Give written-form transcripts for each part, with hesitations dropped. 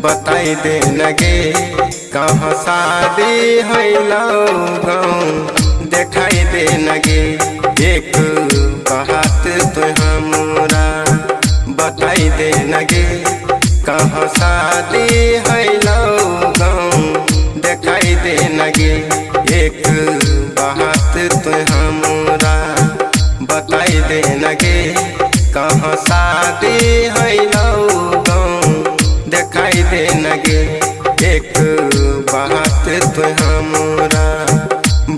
बताई दे नगे कहाँ शादी हैलो गाँव देखाई दे नगे एक बात तो हमरा बताई दे नगे कहाँ शादी हैलो गाँव देखाई दे नगे एक बात तो हमरा बताई दे नगे कहाँ शादी हैलो गाँव देखाई दे नगे एक बात तो हमरा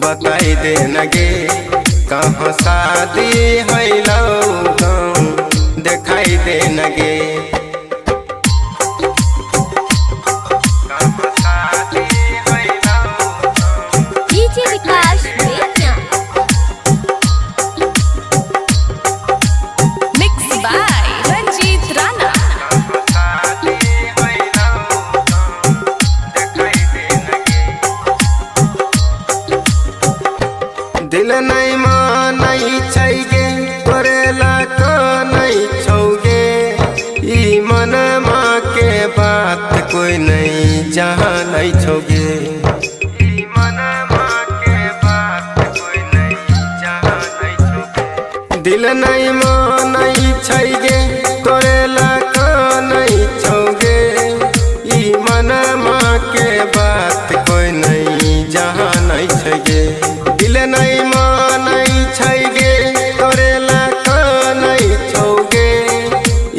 बताई दे नगे कहाँ शादी हैलो गाँव देखाई दे नगे DJ Vikas Bettiah mix by Ranjeet Rana. दिल नहीं मानई छैगे करेला का नहीं छौगे ई मन माँ के बात कोई नहीं जहाँ नहीं छौगे ई मन माँ के बात कोई नहीं जहाँ नहीं छौगे दिल नहीं मानई छैगे करेला का नहीं छौगे ई मन माँ के बात कोई नहीं जहाँ नहीं छौगे दिल नहीं मानई छैगे करेला का नहीं छौगे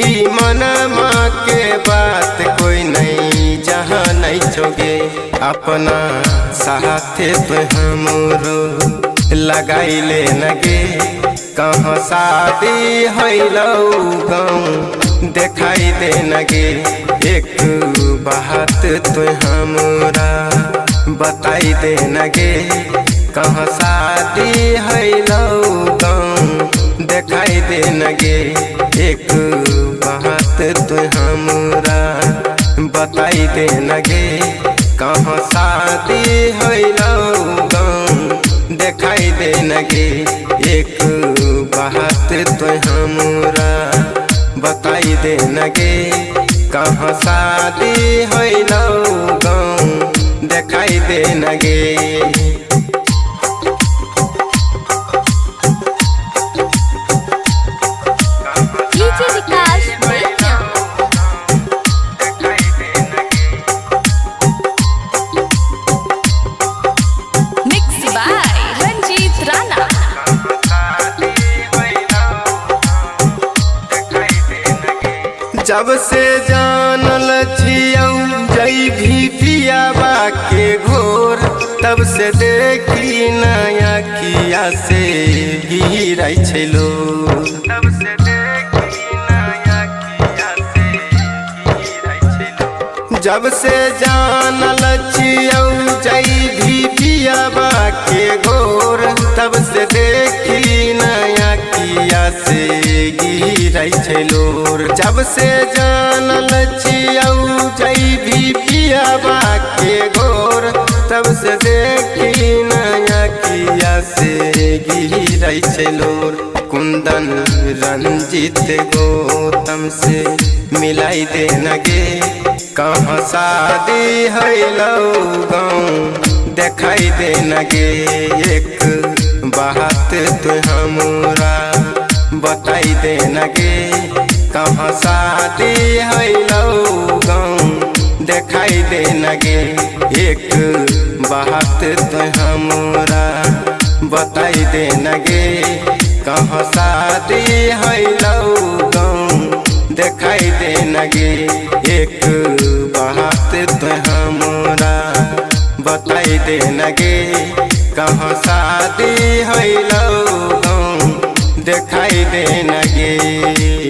ई मन माँ के बात कोई नहीं जहाँ नहीं छौगे अपना साथे तो हमरो लगाई ले नगे कहाँ शादी हैलो गाँव देखाई दे नगे एक बात तो हमरा बताई दे नगे कहाँ शादी हैलो गाँव देखाई दे नगे एक बात तो हमरा बताई दे नगे कहाँ शादी हैलो गाँव देखाई दे नगे एक बात तो हमरा बताई दे नगे कहाँ शादी हैलो गाँव देखाई दे नगे DJ Vikas Bettiah mix by Ranjeet Rana. जब से जानल छियौ जई भी पियाबा के घोर तब से देखी नया किया से गिरै छलो तब से देखी नया किया से गिरै छलो जब से जानल छियौ जई भी पियाबा के घोर तब से देखी नया किया से गिरै छलो जब से जानल छियौ जई भी पियाबा के घोर तब से देखी नया किया से गिरै छलो कुंदन रंजीत गौतम से मिलाई दे नगे कहाँ शादी हैलो गाँव देखाई दे नगे एक बात तो हमरा बताई दे नगे कहाँ शादी हैलो गाँव देखाई दे नगे एक बात तो हमरा बताई दे नगे कहाँ शादी हैलो गाँव देखाई दे नगे एक बात तो हमरा बताई दे नगे कहाँ शादी हैलो गाँव देखाई दे नगे।